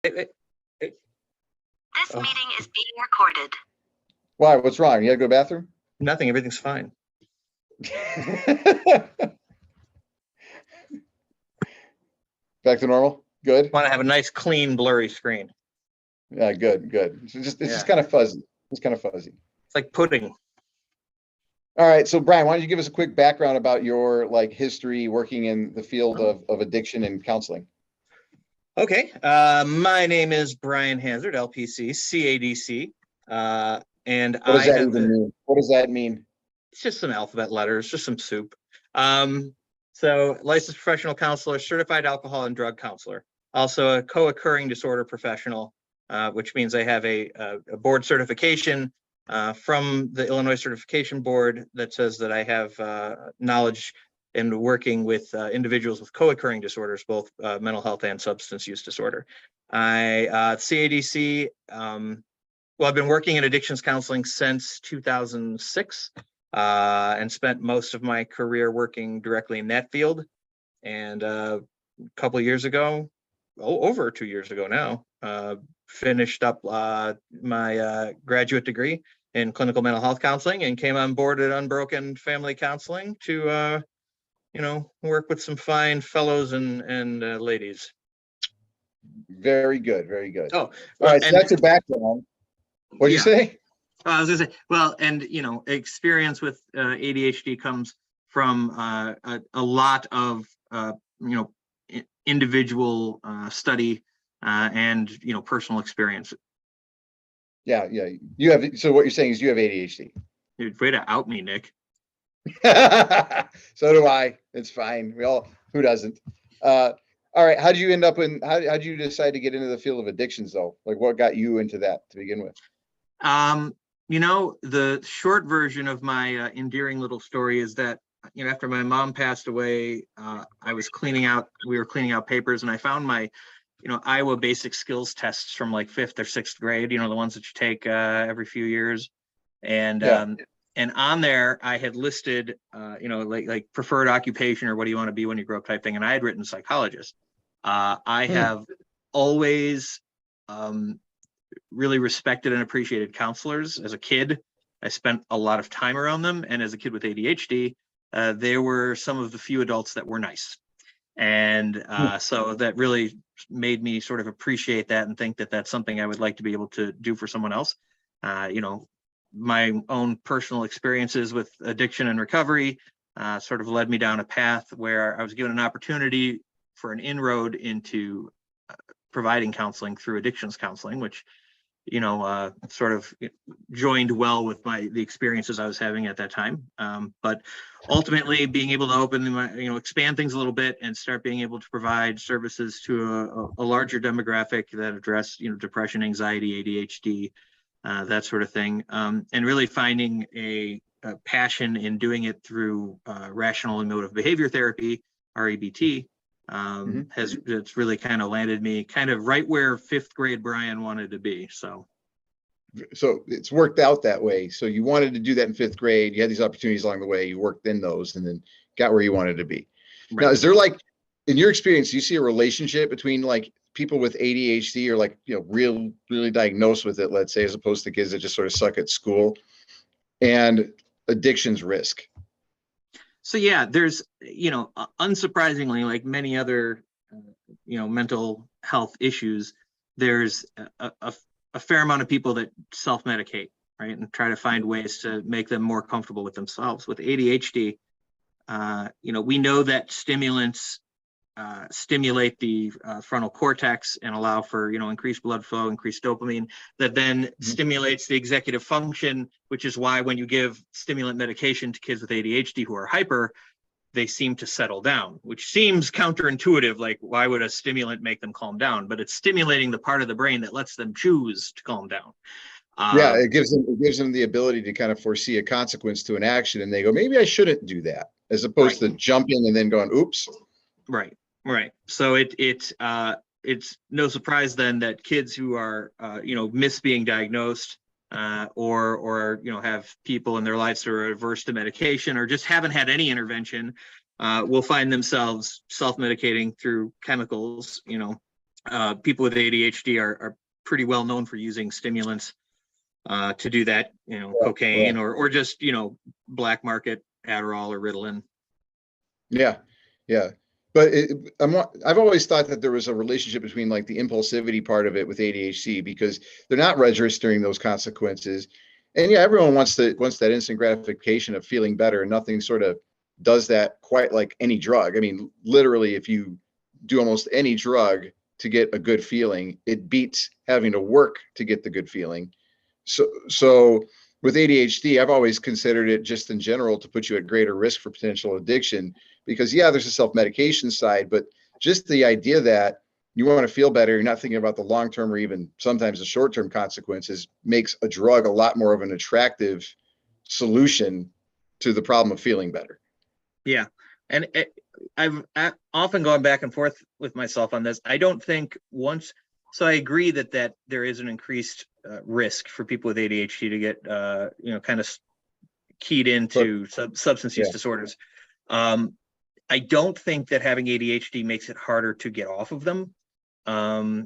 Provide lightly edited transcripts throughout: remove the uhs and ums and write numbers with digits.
Hey, hey, hey. This Oh, meeting is being recorded. Why? What's wrong? You gotta go to the bathroom? nothing. Everything's fine. Back to normal? Good? Want to have a nice, clean, blurry screen. Yeah, good, good. It's just Yeah. kind of fuzzy. It's kind of fuzzy. It's like pudding. All right. So Brian, why don't you give us a quick background about your history working in the field of addiction and counseling? Okay. My name is Brian Hazard, LPC, CADC. And What does I that have even mean? What does that mean? it's just some alphabet letters, just some soup. So licensed professional counselor, certified alcohol and drug counselor, also a co-occurring disorder professional, which means I have a board certification from the Illinois Certification Board that says that I have knowledge in working with individuals with co-occurring disorders, both mental health and substance use disorder. CADC, well, I've been working in addictions counseling since 2006. And spent most of my career working directly in that field. And a couple of years ago, over 2 years ago now, finished up my graduate degree in clinical mental health counseling and came on board at Unbroken Family Counseling to, work with some fine fellows and ladies. Very good, very good. Oh, All right, so that's your background. What'd you say? I was gonna say, well, and experience with ADHD comes from a lot of individual study and personal experience. Yeah, yeah. You have. So what you're saying is you have ADHD. Dude, way to out me, Nick. So do I. It's fine. Who doesn't? All right. How did you end up how did you decide to get into the field of addictions though? Like what got you into that to begin with? The short version of my endearing little story is that, after my mom passed away, we were cleaning out papers, and I found my, Iowa basic skills tests from like 5th or 6th grade, the ones that you take every few years. And, and on there I had listed, like preferred occupation or what do you want to be when you grow up type thing. And I had written psychologist. I have always, really respected and appreciated counselors. As a kid, I spent a lot of time around them. And as a kid with ADHD, they were some of the few adults that were nice. And so that really made me sort of appreciate that and think that that's something I would like to be able to do for someone else. My own personal experiences with addiction and recovery sort of led me down a path where I was given an opportunity for an inroad into providing counseling through addictions counseling, which sort of joined well with the experiences I was having at that time. But ultimately being able to expand things a little bit and start being able to provide services to a larger demographic that address, depression, anxiety, ADHD, that sort of thing. And really finding a passion in doing it through rational emotive behavior therapy, REBT, it's really kind of landed me kind of right where 5th grade Brian wanted to be. So it's worked out that way. So you wanted to do that in 5th grade. You had these opportunities along the way. You worked in those and then got where you wanted to be. Right. Now, is there in your experience, do you see a relationship between people with ADHD or really diagnosed with it, let's say, as opposed to kids that just sort of suck at school and addictions risk? So yeah, there's, unsurprisingly, like many other, mental health issues, there's a fair amount of people that self-medicate, right, and try to find ways to make them more comfortable with themselves. With ADHD, we know that stimulants stimulate the frontal cortex and allow for increased blood flow, increased dopamine, that then stimulates the executive function, which is why when you give stimulant medication to kids with ADHD who are hyper, they seem to settle down, which seems counterintuitive. Like, why would a stimulant make them calm down? But it's stimulating the part of the brain that lets them choose to calm down. It gives them the ability to kind of foresee a consequence to an action, and they go, maybe I shouldn't do that, as opposed to jumping and then going, oops. Right. So it's no surprise then that kids who are miss being diagnosed or have people in their lives who are averse to medication or just haven't had any intervention will find themselves self-medicating through chemicals, people with ADHD are pretty well known for using stimulants to do that, cocaine or just, black market Adderall or Ritalin. Yeah, yeah. But I've always thought that there was a relationship between like the impulsivity part of it with ADHD, because they're not registering those consequences. And yeah, everyone wants that instant gratification of feeling better, and nothing sort of does that quite like any drug. I mean, literally, if you do almost any drug to get a good feeling, it beats having to work to get the good feeling. So with ADHD, I've always considered it just in general to put you at greater risk for potential addiction, because yeah, there's a self-medication side, but just the idea that you want to feel better, you're not thinking about the long-term or even sometimes the short-term consequences, makes a drug a lot more of an attractive solution to the problem of feeling better. Yeah. And I've often gone back and forth with myself on this. I don't think so I agree that there is an increased risk for people with ADHD to get, kind of keyed into substance use disorders. I don't think that having ADHD makes it harder to get off of them. I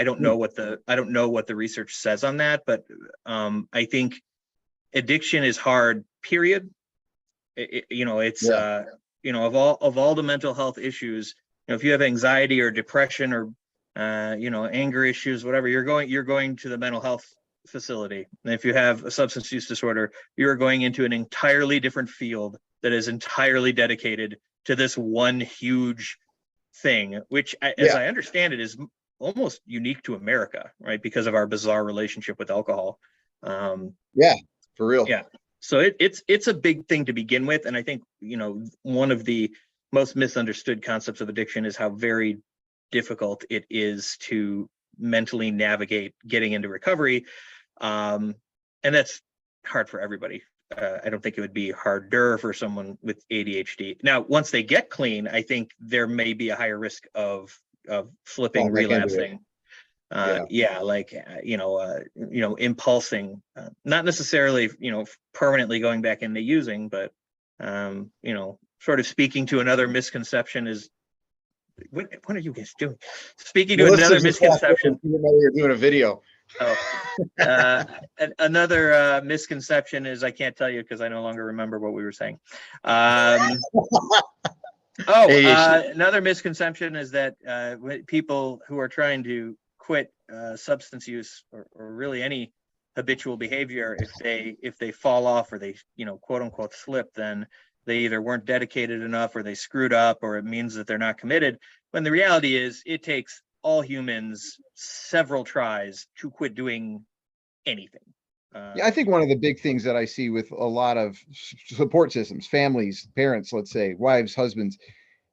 don't know what the research says on that, but I think addiction is hard, period. Of all the mental health issues, if you have anxiety or depression or anger issues, whatever, you're going to the mental health facility. And if you have a substance use disorder, you're going into an entirely different field that is entirely dedicated to this one huge thing, which, as I understand it, is almost unique to America, right? Because of our bizarre relationship with alcohol. Yeah, for real. Yeah. So it's a big thing to begin with. And I think, one of the most misunderstood concepts of addiction is how very difficult it is to mentally navigate getting into recovery. And that's hard for everybody. I don't think it would be harder for someone with ADHD. Now, once they get clean, I think there may be a higher risk of flipping, relapsing. Impulsing, not necessarily, permanently going back into using, but, sort of speaking to another misconception is, what are you guys doing? Speaking to another misconception. You're doing a video. Another misconception is, I can't tell you because I no longer remember what we were saying. Another misconception is that people who are trying to quit substance use or really any habitual behavior, if they fall off or they quote unquote slip, then they either weren't dedicated enough or they screwed up, or it means that they're not committed, when the reality is it takes all humans several tries to quit doing anything. I think one of the big things that I see with a lot of support systems, families, parents, let's say, wives, husbands,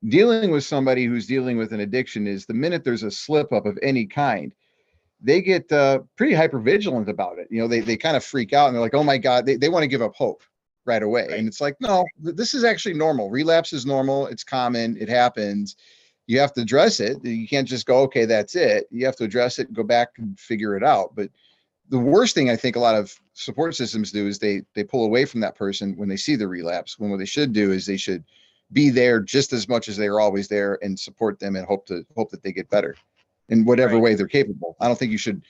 dealing with somebody who's dealing with an addiction, is the minute there's a slip up of any kind, they get pretty hyper vigilant about it. They kind of freak out and they're like, oh my God, they want to give up hope right away. Right. And it's like, no, this is actually normal. Relapse is normal. It's common. It happens. You have to address it. You can't just go, okay, that's it. You have to address it and go back and figure it out. But the worst thing I think a lot of support systems do is they pull away from that person when they see the relapse, when what they should do is they should be there just as much as they are always there and support them and hope that they get better in whatever way they're capable. I don't think you should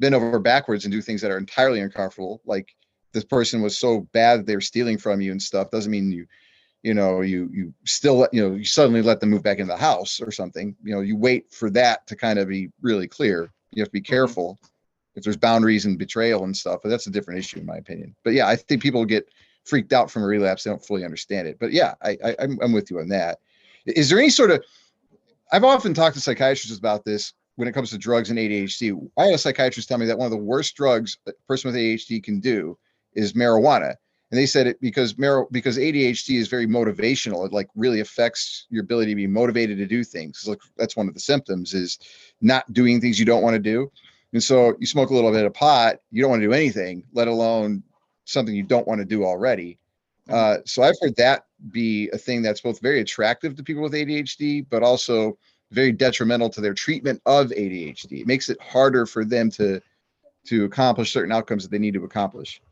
bend over backwards and do things that are entirely uncomfortable. Like, this person was so bad that they were stealing from you and stuff. Doesn't mean you still you suddenly let them move back into the house or something. You wait for that to kind of be really clear. You have to be careful if there's boundaries and betrayal and stuff, but that's a different issue in my opinion. But yeah, I think people get freaked out from a relapse. They don't fully understand it. But yeah, I'm with you on that. Is there any sort of, I've often talked to psychiatrists about this when it comes to drugs and ADHD. I had a psychiatrist tell me that one of the worst drugs a person with ADHD can do is marijuana. And they said it because ADHD is very motivational. It like really affects your ability to be motivated to do things. Like, that's one of the symptoms, is not doing things you don't want to do. And so you smoke a little bit of pot, you don't want to do anything, let alone something you don't want to do already. So I've heard that be a thing that's both very attractive to people with ADHD, but also very detrimental to their treatment of ADHD. It makes it harder for them to accomplish certain outcomes that they need to accomplish.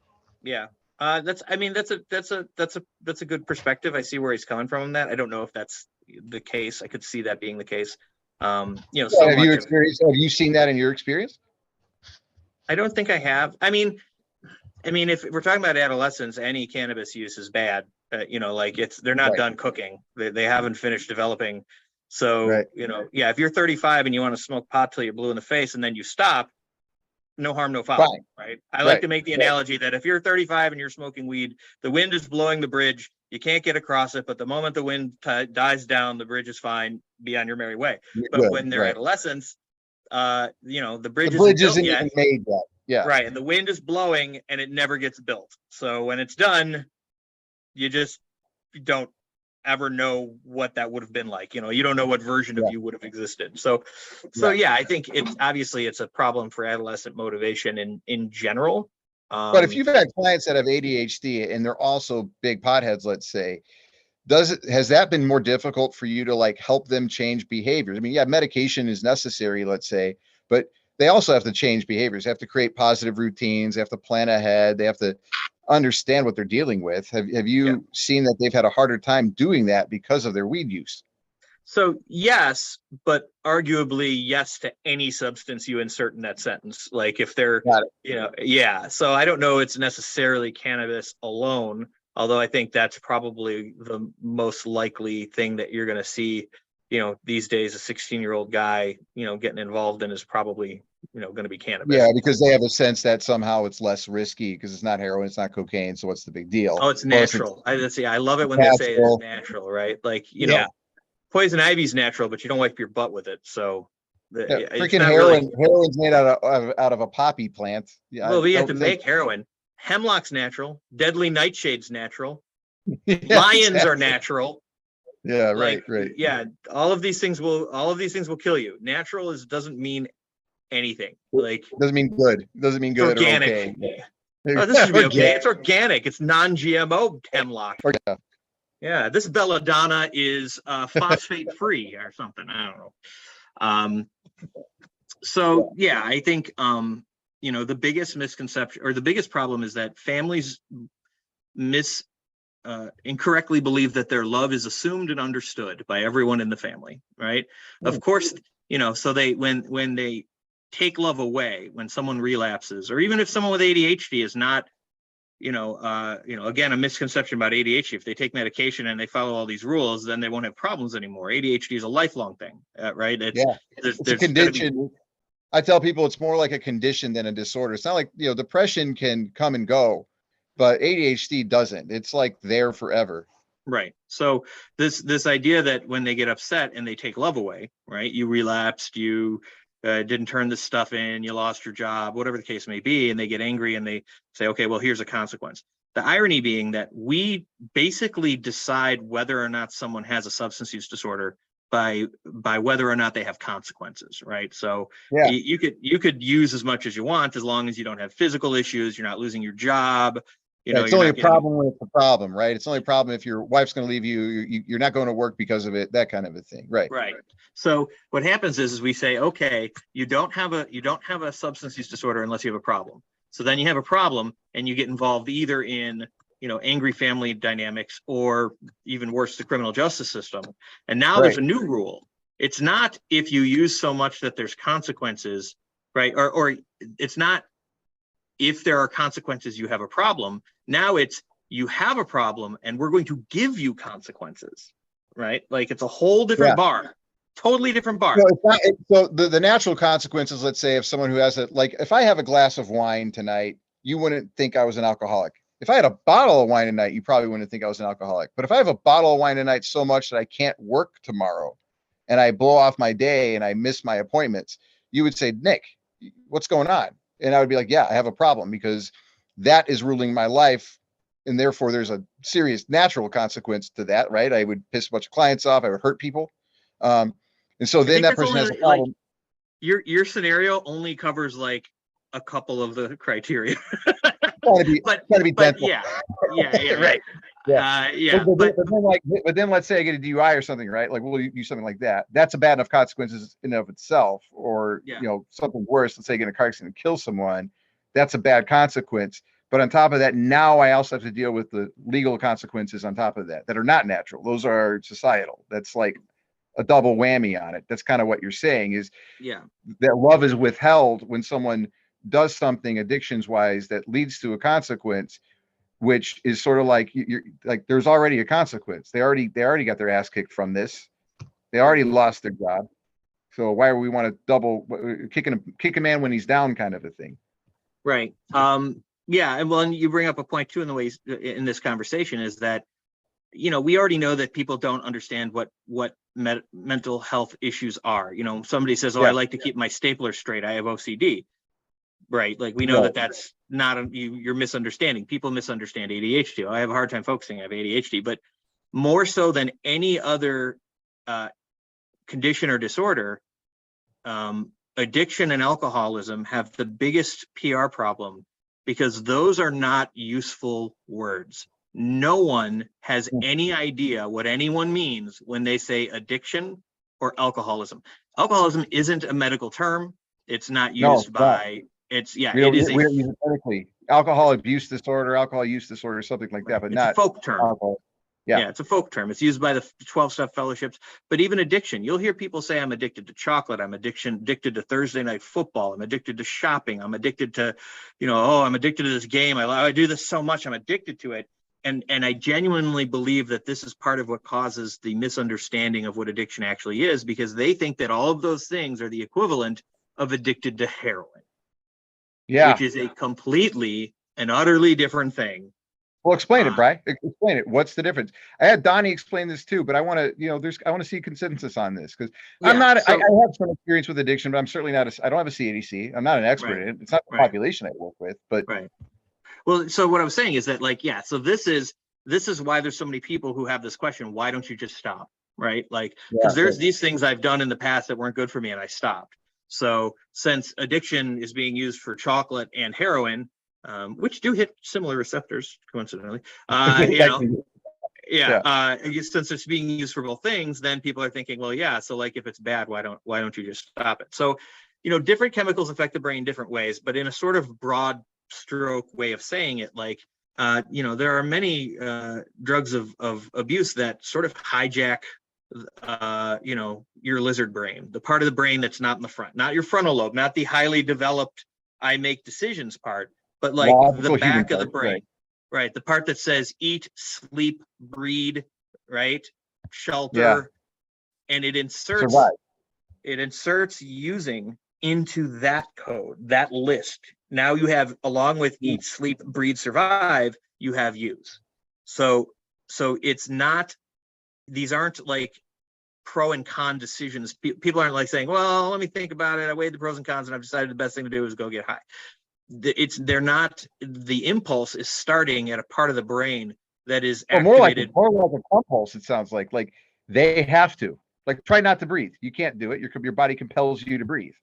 Yeah. That's a good perspective. I see where he's coming from on that. I don't know if that's the case. I could see that being the case. So Have much you of, experienced, have you seen that in your experience? I don't think I have. I mean, if we're talking about adolescents, any cannabis use is bad. Like they're not Right. done cooking. They haven't finished developing. So, Right. yeah, if you're 35 and you want to smoke pot till you're blue in the face and then you stop, no harm, no foul, Fine. right? I like Right. to make the Right. analogy that if you're 35 and you're smoking weed, the wind is blowing the bridge. You can't get across it, but the moment the wind dies down, the bridge is fine. Be on your merry way. You're But good, when they're right. adolescents, the The bridge isn't bridge built isn't yet. even made yet. Yeah. Right. And the wind is blowing and it never gets built. So when it's done, you just don't ever know what that would have been like. You don't know what version of Yeah. you would have existed. So yeah, I think it's a problem for adolescent motivation in general. But if you've had clients that have ADHD and they're also big potheads, let's say, has that been more difficult for you to like help them change behaviors? I mean, yeah, medication is necessary, let's say, but they also have to change behaviors. They have to create positive routines. They have to plan ahead. They have to understand what they're dealing with. Have you seen that they've had a harder time doing that because of their weed use? So yes, but arguably yes to any substance you insert in that sentence. Like if they're, Got yeah. So I don't know it's necessarily cannabis alone, although I think that's probably the most likely thing that you're going to see, these days. A 16-year-old guy, getting involved in is probably, going to be cannabis. Yeah, because they have a sense that somehow it's less risky because it's not heroin, it's not cocaine. So what's the big deal? Oh, it's Plus, natural. I love it when they say natural. it's natural, right? Like, Yeah. poison ivy's natural, but you don't wipe your butt with it. So Yeah, it's freaking not really. heroin's made out of a poppy plant. Yeah, Well, we have to don't think- make heroin. Hemlock's natural. Deadly nightshade's natural. Yeah, Lions exactly. are natural. Yeah, Like, right. yeah, all of these things will kill you. Natural doesn't mean anything. Like Doesn't mean good. Doesn't mean it's good or organic. okay. Oh, this should be okay. It's organic. It's non-GMO hemlock. Yeah. Yeah, this belladonna is phosphate free or something. I don't know. So yeah, I think the biggest misconception or the biggest problem is that families incorrectly believe that their love is assumed and understood by everyone in the family, right? Of course, so when they take love away, when someone relapses, or even if someone with ADHD is not, again, a misconception about ADHD. If they take medication and they follow all these rules, then they won't have problems anymore. ADHD is a lifelong thing, right? It's a condition. I tell people it's more like a condition than a disorder. It's not like, depression can come and go, but ADHD doesn't. It's like there forever. Right. So this idea that when they get upset and they take love away, right? You relapsed, you didn't turn this stuff in, you lost your job, whatever the case may be, and they get angry and they say, okay, well, here's a consequence. The irony being that we basically decide whether or not someone has a substance use disorder by whether or not they have consequences, right? So Yeah. you could use as much as you want as long as you don't have physical issues, you're not losing your job. It's only a problem when it's a problem, right? It's only a problem if your wife's going to leave you, you're not going to work because of it, that kind of a thing, right? Right. So what happens is we say, okay, you don't have a substance use disorder unless you have a problem. So then you have a problem and you get involved either in, angry family dynamics or even worse, the criminal justice system. And now there's a new rule. It's not if you use so much that there's consequences, right? Or it's not if there are consequences, you have a problem. Now it's you have a problem and we're going to give you consequences, right? Like it's a whole different bar, totally different bar. No, it's not, so the natural consequences, let's say if someone who has if I have a glass of wine tonight, you wouldn't think I was an alcoholic. If I had a bottle of wine tonight, you probably wouldn't think I was an alcoholic. But if I have a bottle of wine tonight so much that I can't work tomorrow and I blow off my day and I miss my appointments, you would say, Nick, what's going on? And I would be like, yeah, I have a problem because that is ruling my life. And therefore there's a serious natural consequence to that, right? I would piss a bunch of clients off. I would hurt people. And so then that person has a problem. Your scenario only covers like a couple of the criteria. Gotta be dental. Yeah, right. Yeah. But then let's say I get a DUI or something, right? Like we'll use something like that. That's a bad enough consequences in and of itself. Or something worse. Let's say I get in a car accident and kill someone. That's a bad consequence. But on top of that, now I also have to deal with the legal consequences on top of that are not natural. Those are societal. That's like a double whammy on it. That's kind of what you're saying, is Yeah, that love is withheld when someone does something addictions wise that leads to a consequence, which is sort of like you're like, there's already a consequence. They already got their ass kicked from this. They already lost their job. So why do we want to double kick a man when he's down kind of a thing? right. Yeah, and well, and you bring up a point too in the ways in this conversation is that, we already know that people don't understand what mental health issues are. Somebody says, "Oh, I Yeah. like to keep my stapler straight. I have OCD." Right? Like we know Right. that that's not you're misunderstanding. People misunderstand ADHD. I have a hard time focusing. I have ADHD, but more so than any other condition or disorder, addiction and alcoholism have the biggest PR problem because those are not useful words. No one has any idea what anyone means when they say addiction or alcoholism. Alcoholism isn't a medical term. It's not No, used it's not. by, it's, yeah, We it don't, is we don't use it medically. Alcohol use disorder, something like that, but it's a not folk term. alcohol. Yeah. Yeah, it's a folk term. It's used by the 12-step fellowships, but even addiction, you'll hear people say, I'm addicted to chocolate. I'm addicted to Thursday night football. I'm addicted to shopping. I'm addicted to, I'm addicted to this game. I do this so much. I'm addicted to it. And I genuinely believe that this is part of what causes the misunderstanding of what addiction actually is, because they think that all of those things are the equivalent of addicted to heroin, Yeah. which is a completely and utterly different thing. Well, explain it, Bri. Explain it. What's the difference? I had Donnie explain this too, but I want to, I want to see consensus on this because I'm not, I have some experience with addiction, but I'm certainly not, I don't have a CADC. I'm not an expert in it. It's not the population I work with, but. Right. Well, so what I'm saying is that so this is why there's so many people who have this question. Why don't you just stop? Right. Like, because there's these things I've done in the past that weren't good for me and I stopped. So since addiction is being used for chocolate and heroin, which do hit similar receptors, coincidentally, since it's being used for both things, then people are thinking, well, yeah, so like if it's bad, why don't you just stop it? So, different chemicals affect the brain different ways, but in a sort of broad stroke way of saying it, like, there are many drugs of abuse that sort of hijack your lizard brain, the part of the brain that's not in the front, not your frontal lobe, not the highly developed I make decisions part, but like the back of the brain, right? The part that says eat, sleep, breed, right? Shelter, and it inserts using into that code, that list. Now you have, along with eat, sleep, breed, survive, you have use. So it's not, these aren't like pro and con decisions. People aren't like saying, well, let me think about it. I weighed the pros and cons and I've decided the best thing to do is go get high. They're not, the impulse is starting at a part of the brain that is activated. More like a compulse, it sounds like they have to, like, try not to breathe. You can't do it. Your body compels you to breathe.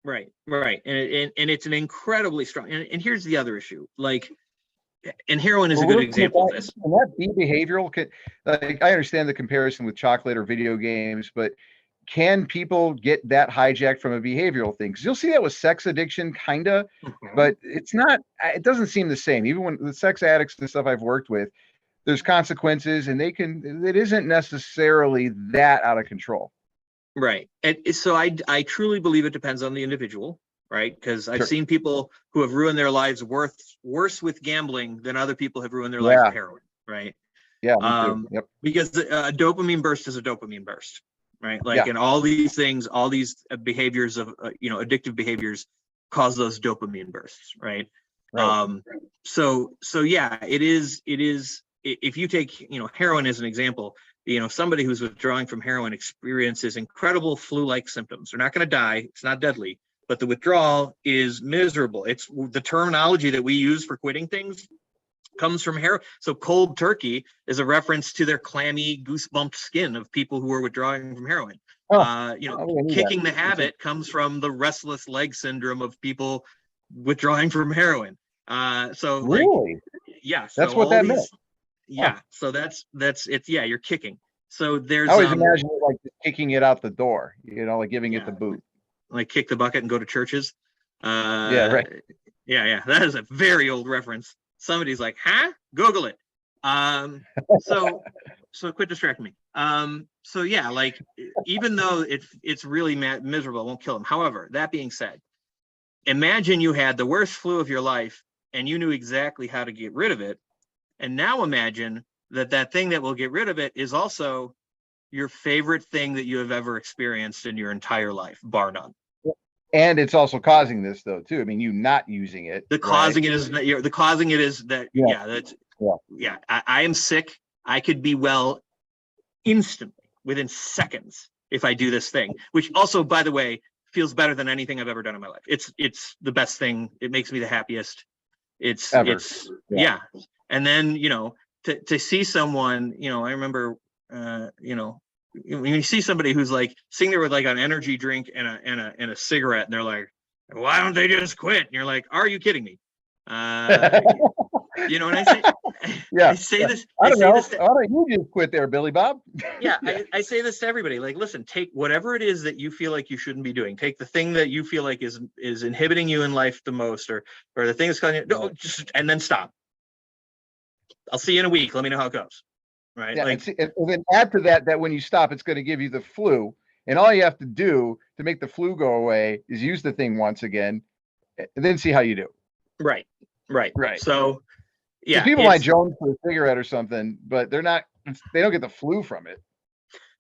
Right. And it's an incredibly strong, and here's the other issue, like, and heroin is a good example of this. Can that be behavioral? Like, I understand the comparison with chocolate or video games, but can people get that hijacked from a behavioral thing? Because you'll see that with sex addiction, kinda, but it doesn't seem the same. Even when the sex addicts and stuff I've worked with, there's consequences, and it isn't necessarily that out of control. Right. And so I truly believe it depends on the individual, right? Because I've seen people who have ruined their lives worse with gambling than other people have ruined their lives with heroin, right? Yeah. Me too. Yep. Because a dopamine burst is a dopamine burst, right? Like, and all these things, all these behaviors of, addictive behaviors cause those dopamine bursts, right? So yeah, it is, if you take, heroin as an example, somebody who's withdrawing from heroin experiences incredible flu-like symptoms. They're not going to die. It's not deadly, but the withdrawal is miserable. It's the terminology that we use for quitting things comes from heroin. So cold turkey is a reference to their clammy, goosebumped skin of people who are withdrawing from heroin. Kicking the habit comes from the restless leg syndrome of people withdrawing from heroin. Really? Yeah. That's what that meant. Yeah. So that's it. Yeah. You're kicking. So there's, I always imagine it like just kicking it out the door, like giving it the boot. Like kick the bucket and go to churches. Yeah. Right. Yeah. That is a very old reference. Somebody's like, huh? Google it. So quit distracting me. So yeah, like even though it's really miserable, it won't kill them. However, that being said, imagine you had the worst flu of your life and you knew exactly how to get rid of it. And now imagine that thing that will get rid of it is also your favorite thing that you have ever experienced in your entire life, bar none. And it's also causing this though, too. I mean, you not using it. The causing it is that the causing it is that, Yeah. I am sick. I could be well instantly within seconds if I do this thing, which also, by the way, feels better than anything I've ever done in my life. It's the best thing. It makes me the happiest. Ever. Yeah. And then, to see someone, I remember, when you see somebody who's like sitting there with like an energy drink and a cigarette, and they're like, why don't they just quit? And you're like, are you kidding me? And I say, Yeah. I say this. I I don't say know. this. Why don't you just quit there, Billy Bob? Yeah, I say this to everybody. Like, listen, take whatever it is that you feel like you shouldn't be doing. Take the thing that you feel like is inhibiting you in life the most, or the thing that's causing you. No, and then stop. I'll see you in a week. Let me know how it goes. Right. Yeah, Like, and then add to that when you stop, it's going to give you the flu. And all you have to do to make the flu go away is use the thing once again, and then see how you do. right. Right. So, yeah. People might jones for a cigarette or something, but they don't get the flu from it.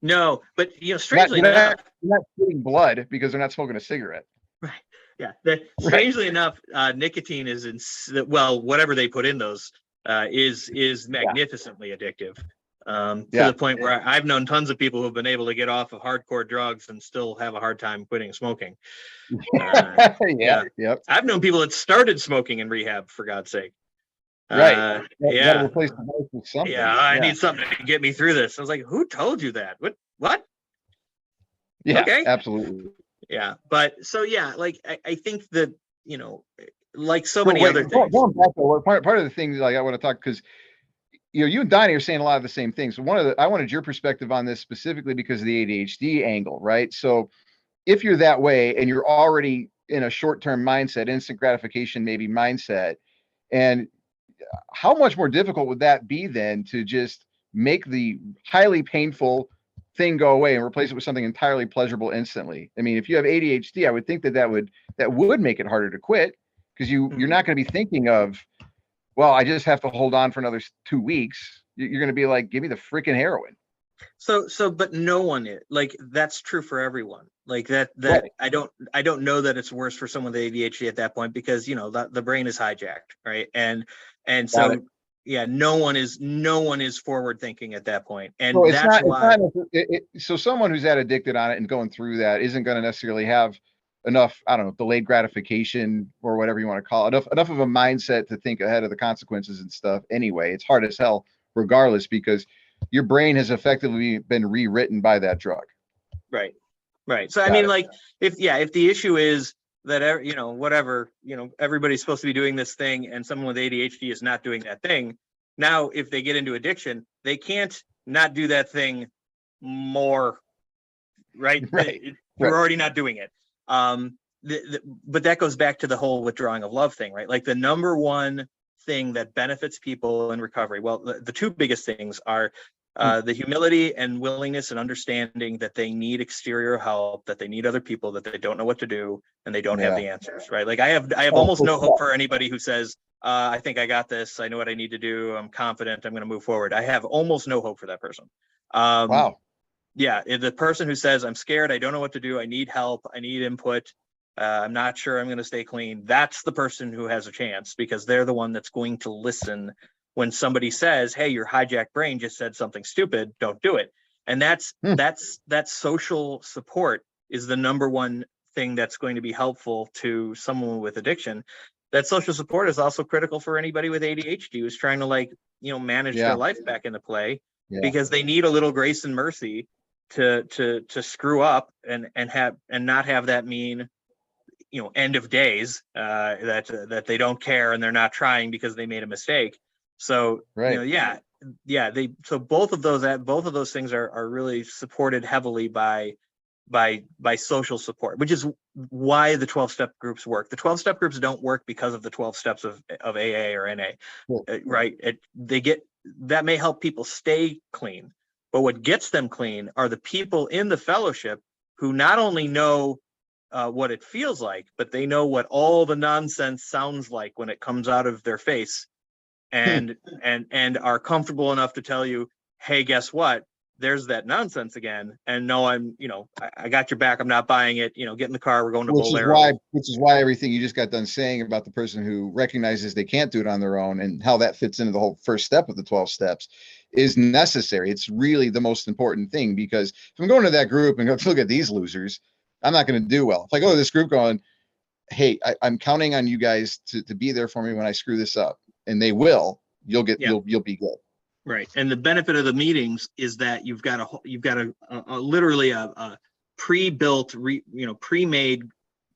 No, but strangely enough, you're not getting blood because they're not smoking a cigarette. right. Yeah. Strangely enough, nicotine is whatever they put in those is magnificently addictive. To the point where I've known tons of people who have been able to get off of hardcore drugs and still have a hard time quitting smoking. Yep. I've known people that started smoking in rehab, for God's sake. Right. You gotta replace the life with something. Yeah, I need something to get me through this. I was like, who told you that? What? Yeah, okay. Absolutely. Yeah, but so like I think that like so many other things. Going back to part of the things like I want to talk, because you and Donnie are saying a lot of the same things. So I wanted your perspective on this specifically because of the ADHD angle, right? So if you're that way and you're already in a short-term mindset, instant gratification maybe mindset, and how much more difficult would that be then to just make the highly painful thing go away and replace it with something entirely pleasurable instantly? I mean, if you have ADHD, I would think that would make it harder to quit, because you're not going to be thinking of, well, I just have to hold on for another 2 weeks. You're going to be like, give me the freaking heroin. But no one is like, that's true for everyone. Like that Right. I don't know that it's worse for someone with ADHD at that point, because the brain is hijacked, right? And so no one is forward thinking at that point, and So that's why. So someone who's that addicted on it and going through that isn't going to necessarily have enough, I don't know, delayed gratification or whatever you want to call it, enough of a mindset to think ahead of the consequences and stuff. Anyway, it's hard as hell regardless, because your brain has effectively been rewritten by that drug. Right. So I mean, like, if the issue is that everybody's supposed to be doing this thing and someone with ADHD is not doing that thing, now if they get into addiction, they can't not do that thing more, right? They're already not doing it. But that goes back to the whole withdrawing of love thing, right? Like, the number one thing that benefits people in recovery, well, the two biggest things are the humility and willingness and understanding that they need exterior help, that they need other people, that they don't know what to do, and they don't have the answers, right? Like, I have almost no hope for anybody who says, I think I got this, I know what I need to do, I'm confident, I'm going to move forward. I have almost no hope for that person. Wow. Yeah, the person who says, I'm scared, I don't know what to do, I need help, I need input, I'm not sure I'm going to stay clean, that's the person who has a chance, because they're the one that's going to listen when somebody says, hey, your hijacked brain just said something stupid, don't do it. And that's social support is the number one thing that's going to be helpful to someone with addiction. That social support is also critical for anybody with ADHD who's trying to manage their life back into play, because they need a little grace and mercy to screw up and not have that mean end of days, that they don't care and they're not trying because they made a mistake. So so both of those things are really supported heavily by social support, which is why the 12-step groups work. The 12-step groups don't work because of the 12 steps of AA or NA, right? That may help people stay clean, But what gets them clean are the people in the fellowship who not only know what it feels like, but they know what all the nonsense sounds like when it comes out of their face, and are comfortable enough to tell you, hey, guess what? There's that nonsense again. And no, I got your back. I'm not buying it. Get in the car. We're going to Bolero. Which is why everything you just got done saying about the person who recognizes they can't do it on their own and how that fits into the whole first step of the 12 steps is necessary. It's really the most important thing, because if I'm going to that group and go, look at these losers, I'm not going to do well. If I go to this group going, hey, I'm counting on you guys to be there for me when I screw this up, and they will, you'll be good. Right. And the benefit of the meetings is that you've got literally a pre-built, pre-made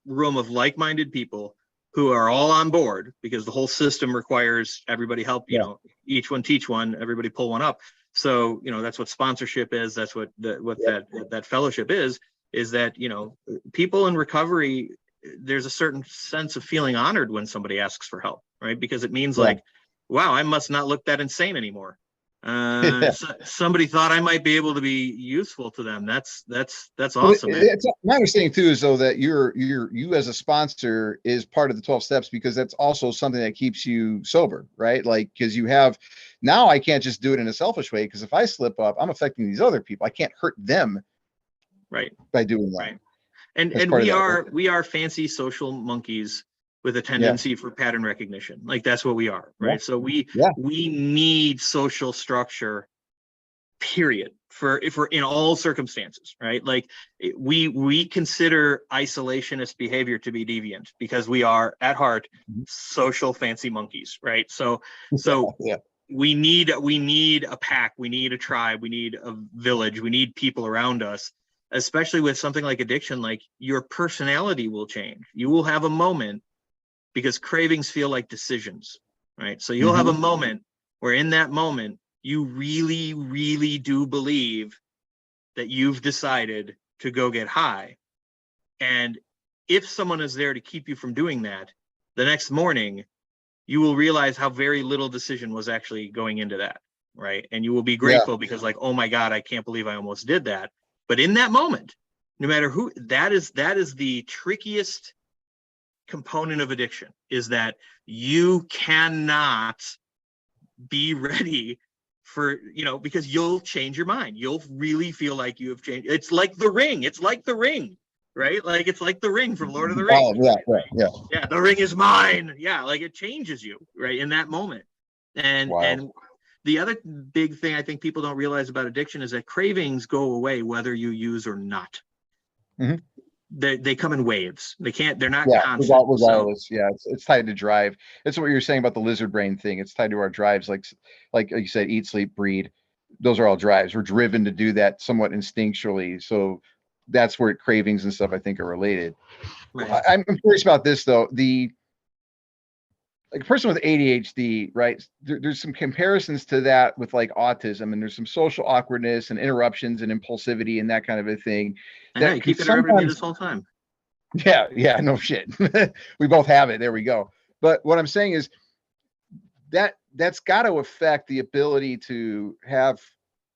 room of like-minded people who are all on board, because the whole system requires everybody help, each one teach one, everybody pull one up. So, that's what sponsorship is. That's what that fellowship is that, people in recovery, there's a certain sense of feeling honored when somebody asks for help, right? Because it means like, wow, I must not look that insane anymore. Somebody thought I might be able to be useful to them. That's awesome. My understanding too is though that you as a sponsor is part of the 12 steps, because that's also something that keeps you sober, right? Like, because now I can't just do it in a selfish way, because if I slip up, I'm affecting these other people. I can't hurt them, right, by doing that. Right. And we are fancy social monkeys with a tendency for pattern recognition. Like, that's what we are, right? Yeah. So we need social structure, period, for in all circumstances, right? Like, we consider isolationist behavior to be deviant, because we are at heart social fancy monkeys, right? So we need a pack, we need a tribe, we need a village, we need people around us. Especially with something like addiction, like, your personality will change. You will have a moment, because cravings feel like decisions, right? So you'll have a moment where in that moment, you really, really do believe that you've decided to go get high. And if someone is there to keep you from doing that, the next morning, you will realize how very little decision was actually going into that, right? And you will be grateful because, like, oh my God, I can't believe I almost did that. But in that moment, no matter who, that is the trickiest component of addiction, is that you cannot be ready for, because you'll change your mind. You'll really feel like you have changed. It's like the ring. Right? Like, it's like the ring from Lord of the Rings. Oh, yeah. Yeah, the ring is mine. Yeah, like, it changes you, right, in that moment. And the other big thing I think people don't realize about addiction is that cravings go away whether you use or not. They come in waves. They're not constant. Regardless. It's tied to drive. It's what you're saying about the lizard brain thing. It's tied to our drives, like you said, eat, sleep, breed. Those are all drives. We're driven to do that somewhat instinctually. So that's where cravings and stuff, I think, are related. Right. I'm curious about this though. Like, a person with ADHD, right? There's some comparisons to that with like autism, and there's some social awkwardness and interruptions and impulsivity and that kind of a thing. I know, you keep interrupting me this whole time. Yeah, no shit. We both have it. There we go. But what I'm saying is that's got to affect the ability to have,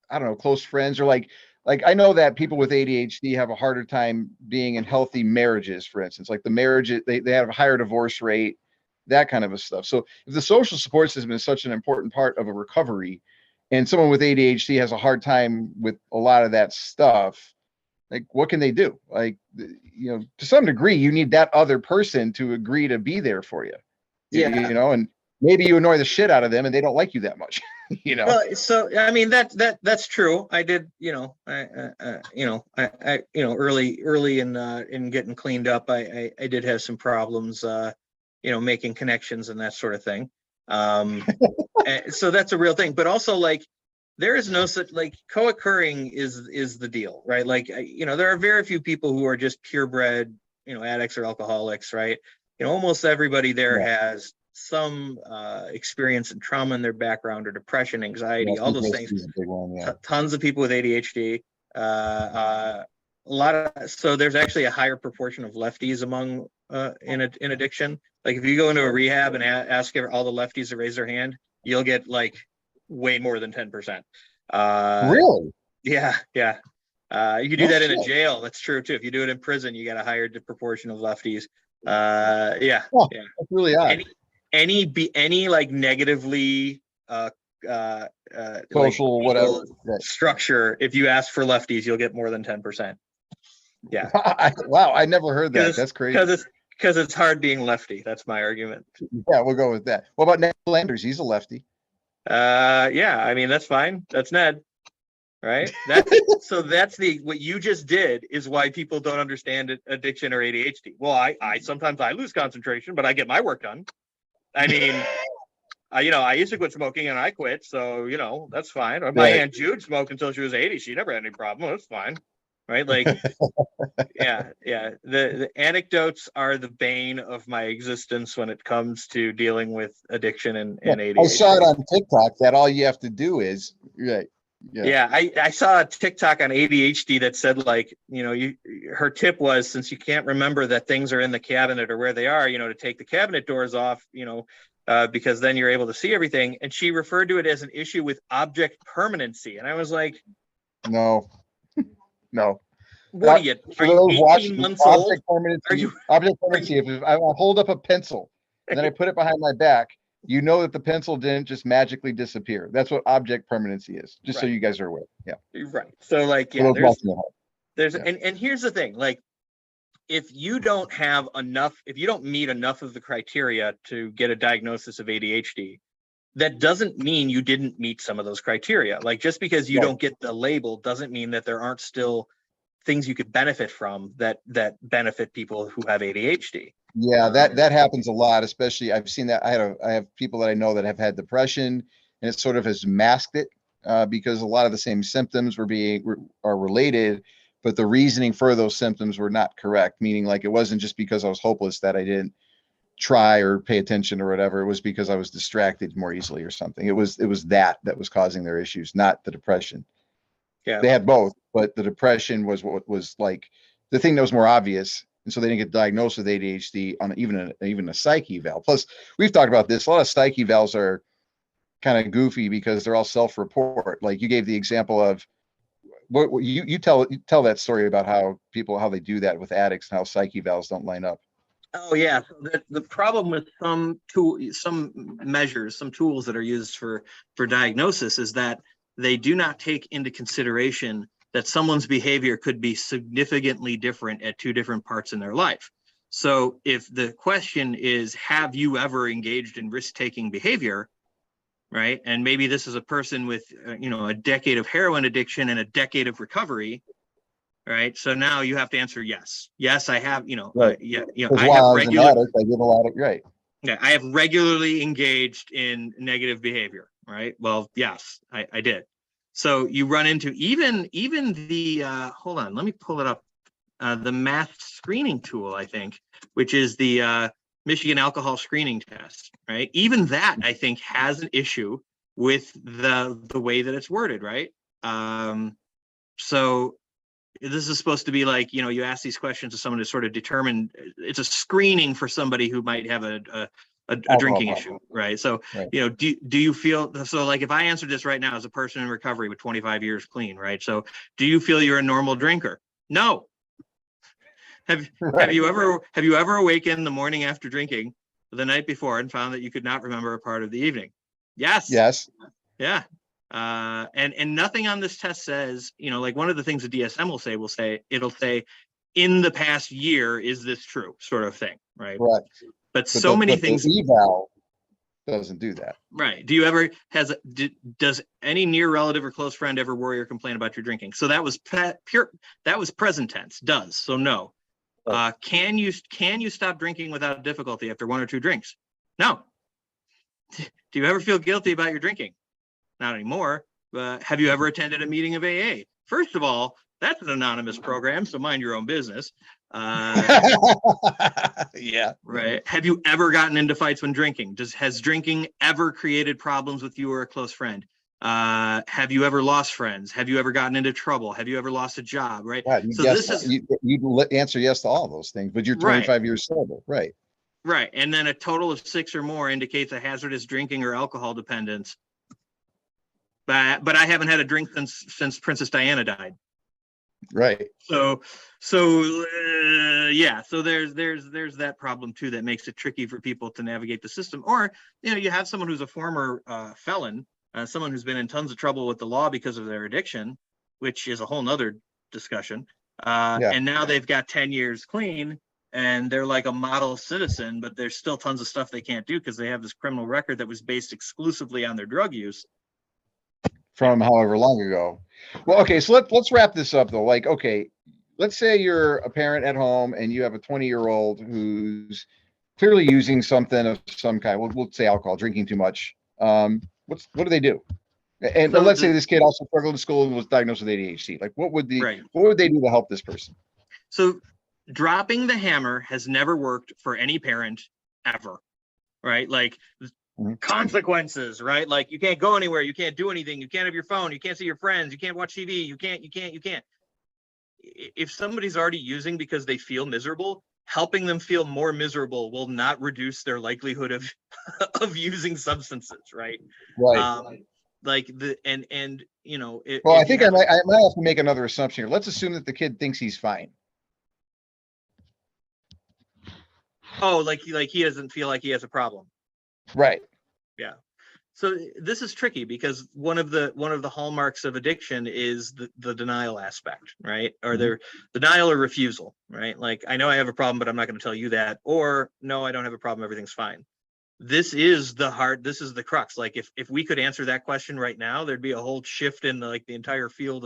I don't know, close friends, or like I know that people with ADHD have a harder time being in healthy marriages, for instance. Like, the marriage, they have a higher divorce rate, that kind of a stuff. So if the social support system is such an important part of a recovery, and someone with ADHD has a hard time with a lot of that stuff, like, what can they do? Like, to some degree, you need that other person to agree to be there for you. And maybe you annoy the shit out of them and they don't like you that much. Well, so I mean, that's true. I did, early in getting cleaned up, I did have some problems, making connections and that sort of thing. So that's a real thing. But also, like, there is no such, like, co-occurring is the deal, right? Like, there are very few people who are just purebred, addicts or alcoholics, right? Almost everybody there has some experience and trauma in their background, or depression, anxiety, all those things. Tons of people with ADHD. So there's actually a higher proportion of lefties among in addiction. Like, if you go into a rehab and ask all the lefties to raise their hand, you'll get like way more than 10%. Really? Yeah, yeah. You can do No that in a shit. jail. That's true too. If you do it in prison, you got a higher proportion of lefties. Yeah, Huh, yeah. That's really odd. Any like negatively like Social, whatever. legal Right. structure, if you ask for lefties, you'll get more than 10%. Yeah, Wow, I never heard that. because That's crazy. because it's hard being lefty. That's my argument. Yeah, we'll go with that. What about Ned Landers? He's a lefty. Yeah, I mean that's fine. That's Ned, right? That's what you just did is why people don't understand addiction or ADHD. Well, I sometimes I lose concentration, but I get my work done. I mean, I used to quit smoking and I quit, so that's fine. My Right. Aunt Jude smoked until she was 80. She never had any problem. That's fine, right? Like, yeah. The anecdotes are the bane of my existence when it comes to dealing with addiction and ADHD. I saw it on TikTok that all you have to do is right. Yeah, I saw a TikTok on ADHD that said like, her tip was, since you can't remember that things are in the cabinet or where they are, to take the cabinet doors off, because then you're able to see everything. And she referred to it as an issue with object permanency. And I was like, No. what are you, For are you those 18 watching, months old? object permanency. Are you- Object permanency. If I hold up a pencil and then I put it behind my back, you know that the pencil didn't just magically disappear. That's what object permanency is. Just so Right. you guys are aware. Yeah. Right. So like, For yeah, those watching at home. there's, Yeah. and here's the thing, like, if you don't meet enough of the criteria to get a diagnosis of ADHD, that doesn't mean you didn't meet some of those criteria. Like, just because you Right. don't get the label doesn't mean that there aren't still things you could benefit from that benefit people who have ADHD. Yeah, that happens a lot, especially I've seen that. I have people that I know that have had depression and it sort of has masked it because a lot of the same symptoms are related, but the reasoning for those symptoms were not correct. Meaning like it wasn't just because I was hopeless that I didn't try or pay attention or whatever. It was because I was distracted more easily or something. It was that was causing their issues, not the depression. Yeah. They had both, but the depression was what was like the thing that was more obvious. And so they didn't get diagnosed with ADHD on even a psych eval. Plus, we've talked about this. A lot of psych evals are kind of goofy because they're all self-report. Like you gave the example of what you tell that story about how they do that with addicts and how psych evals don't line up. Oh yeah, the problem with some measures, some tools that are used for diagnosis is that they do not take into consideration that someone's behavior could be significantly different at two different parts in their life. So if the question is, have you ever engaged in risk-taking behavior, right? And maybe this is a person with, a decade of heroin addiction and a decade of recovery, right? So now you have to answer yes. Yes, I have, Right. I have regular. I did a lot of, right. Yeah, I have regularly engaged in negative behavior, right? Well, yes, I did. So you run into even the hold on, let me pull it up. The math screening tool, I think, which is the Michigan alcohol screening test, right? Even that, I think, has an issue with the way that it's worded, right? So this is supposed to be like, you ask these questions to someone to sort of determine, it's a screening for somebody who might have a drinking issue, right? So, right. Do you feel, so like if I answered this right now as a person in recovery with 25 years clean, right? So do you feel you're a normal drinker? No. Have you ever awakened the morning after drinking the night before and found that you could not remember a part of the evening? Yes. Yeah. And nothing on this test says, like one of the things the DSM it'll say in the past year, is this true, sort of thing, right? Right. But so many things. The eval doesn't do that. Right. Does any near relative or close friend ever worry or complain about your drinking? So that was that was present tense, does. So no. Can you stop drinking without difficulty after one or two drinks? No. Do you ever feel guilty about your drinking? Not anymore. Have you ever attended a meeting of AA? First of all, that's an anonymous program, so mind your own business. Yeah. Right. Have you ever gotten into fights when drinking? Has drinking ever created problems with you or a close friend? Have you ever lost friends? Have you ever gotten into trouble? Have you ever lost a job? Right. So you answer yes to all those things, but you're 25 years sober, right? Right. And then a total of 6 or more indicates a hazardous drinking or alcohol dependence. but I haven't had a drink since Princess Diana died. Right. So yeah, so there's that problem too that makes it tricky for people to navigate the system. Or you have someone who's a former felon, someone who's been in tons of trouble with the law because of their addiction, which is a whole nother discussion. And now they've got 10 years clean and they're like a model citizen, but there's still tons of stuff they can't do because they have this criminal record that was based exclusively on their drug use. From however long ago. Well, okay, so let's wrap this up though. Like, okay, let's say you're a parent at home and you have a 20-year-old who's clearly using something of some kind. We'll say alcohol, drinking too much. What do they do? And So let's say this kid also struggled in school and was diagnosed with ADHD. Like, what would they do to help this person? So dropping the hammer has never worked for any parent ever, right? Like consequences, right? Like you can't go anywhere, you can't do anything, you can't have your phone, you can't see your friends, you can't watch TV, you can't. If somebody's already using because they feel miserable, helping them feel more miserable will not reduce their likelihood of using substances, right? Right. Like the and Well, I think I might have to make another assumption here. Let's assume that the kid thinks he's fine. Oh, like he doesn't feel like he has a problem. Right. Yeah. So this is tricky because one of the hallmarks of addiction is the denial aspect, right? Or the denial or refusal, right? Like, I know I have a problem, but I'm not going to tell you that. Or no, I don't have a problem, everything's fine. This is the crux. Like if we could answer that question right now, there'd be a whole shift in the entire field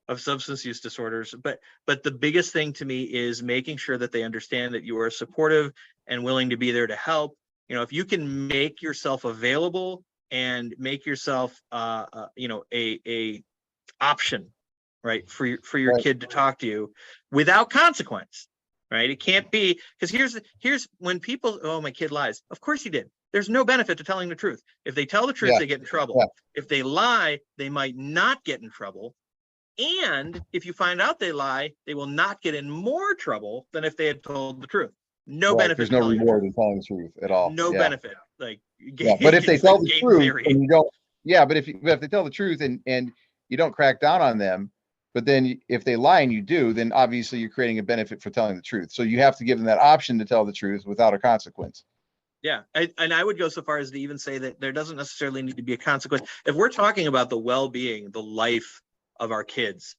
of substance use disorders. But the biggest thing to me is making sure that they understand that you are supportive and willing to be there to help. If you can make yourself available and make yourself, a option, right, for your kid to talk to you without consequence, right? It can't be, because here's when people, oh, my kid lies. Of course he did. There's no benefit to telling the truth. If they tell the truth, they get in trouble. Yeah. If they lie, they might not get in trouble. And if you find out they lie, they will not get in more trouble than if they had told the truth. No benefit. There's no reward in telling the truth at all. No benefit. Like, but if they tell the truth and you don't, but if they tell the truth and you don't crack down on them, but then if they lie and you do, then obviously you're creating a benefit for telling the truth. So you have to give them that option to tell the truth without a consequence. Yeah, and I would go so far as to even say that there doesn't necessarily need to be a consequence. If we're talking about the well-being, the life of our kids,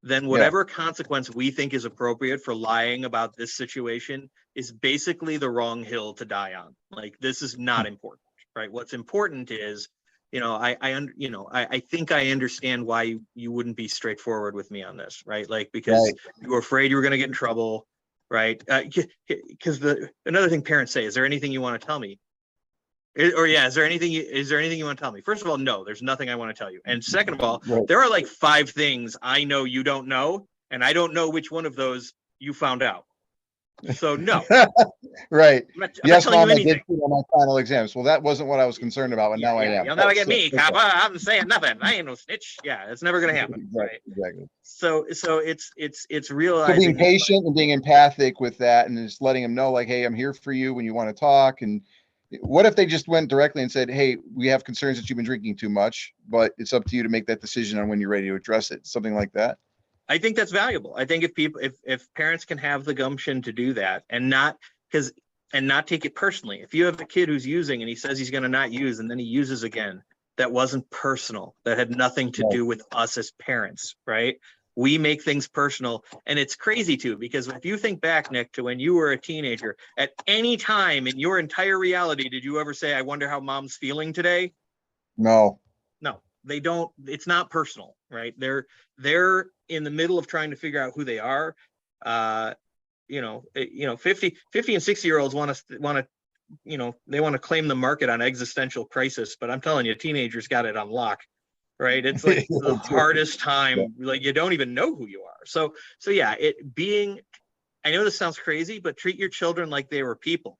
then whatever consequence we think is appropriate for lying about this situation is basically the wrong hill to die on. Like, this is not important, right? What's important is, I think I understand why you wouldn't be straightforward with me on this, right? Like, because you were afraid you were going to get in trouble, right? Because another thing parents say, is there anything you want to tell me? Is there anything you want to tell me? First of all, no, there's nothing I want to tell you. And second of all, there are like 5 things I know you don't know, and I don't know which one of those you found out. So no. Right. I'm yes, Mom, I did on my final exams. Well, that wasn't what I was concerned about, and now I am. You'll never get me, cop. I'm saying nothing. I ain't no snitch. Yeah, it's never gonna happen. Exactly. So it's realizing, being patient and being empathic with that, and just letting them know, like, hey, I'm here for you when you want to talk. And what if they just went directly and said, hey, we have concerns that you've been drinking too much, but it's up to you to make that decision on when you're ready to address it. Something like that. I think that's valuable. I think if parents can have the gumption to do that and not take it personally. If you have a kid who's using and he says he's going to not use and then he uses again, that wasn't personal. That had nothing to do with us as parents, right? We make things personal. And it's crazy too, because if you think back, Nick, to when you were a teenager, at any time in your entire reality, did you ever say, I wonder how mom's feeling today? No, they don't. It's not personal, right? They're in the middle of trying to figure out who they are. 50 and 60-year-olds want to, they want to claim the market on existential crisis, but I'm telling you, teenagers got it on lock, right? It's like the hardest time. Like, you don't even know who you are. So yeah, I know this sounds crazy, but treat your children like they were people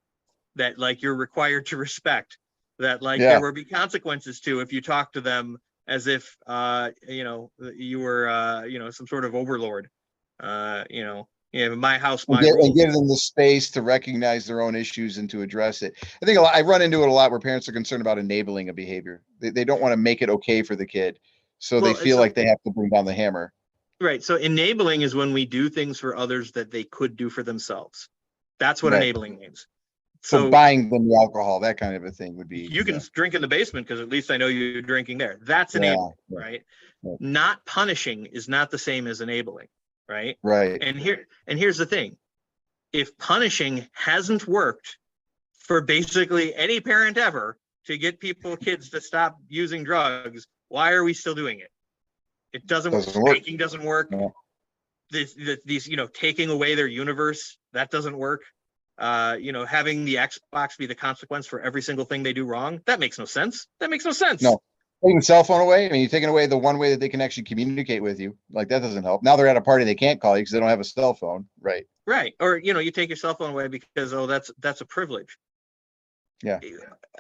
that, like, you're required to respect, that, like, there will be consequences to if you talk to them as if you were some sort of overlord. Yeah, my house, And my get, and rules. give them the space to recognize their own issues and to address it. I think I run into it a lot where parents are concerned about enabling a behavior. They don't want to make it okay for the kid. So they Well, feel like they have to bring down the hammer. right. So enabling is when we do things for others that they could do for themselves. That's what Right. enabling means. So So buying them the alcohol, that kind of a thing would be. you can drink in the basement because at least I know you're drinking there. That's Yeah, enabling, yeah, right? right. Not punishing is not the same as enabling, right? Right. And here's the thing. If punishing hasn't worked for basically any parent ever to get kids to stop using drugs, why are we still doing it? It doesn't work. Doesn't work. Spanking doesn't work. Yeah. These, taking away their universe, that doesn't work. Having the Xbox be the consequence for every single thing they do wrong, that makes no sense. That makes no sense. No. Taking the cell phone away. I mean, you're taking away the one way that they can actually communicate with you. Like that doesn't help. Now they're at a party, they can't call you because they don't have a cell phone. Right. Right. Or, you take your cell phone away because, that's a privilege. Yeah.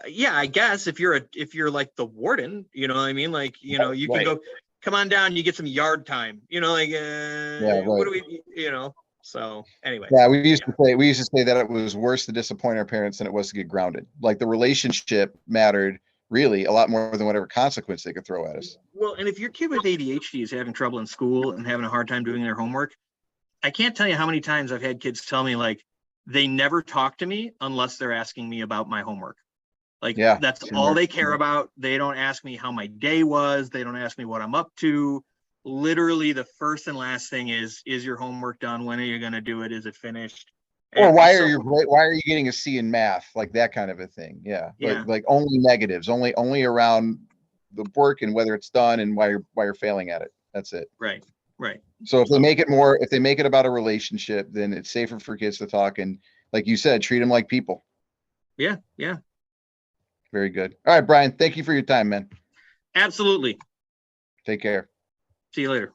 Yeah, I guess if you're like the warden, you know what I mean? Like, you Right. can go, come on down, you get some yard time, what right. do we, so anyway. Yeah, we used to say that it was worse to disappoint our parents than it was to get grounded. Like the relationship mattered really a lot more than whatever consequence they could throw at us. Well, and if your kid with ADHD is having trouble in school and having a hard time doing their homework, I can't tell you how many times I've had kids tell me like they never talk to me unless they're asking me about my homework. Like Yeah, that's sure. all they care about. They don't ask me how my day was. They don't ask me what I'm up to. Literally the first and last thing is your homework done? When are you going to do it? Is it finished? Or And why so- are you getting a C in math? Like that kind of a thing. Yeah. Yeah. Like only negatives, only around the work and whether it's done and why you're failing at it. That's it. Right. So if they make it about a relationship, then it's safer for kids to talk and like you said, treat them like people. Yeah. Very good. All right, Brian, thank you for your time, man. Absolutely. Take care. See you later.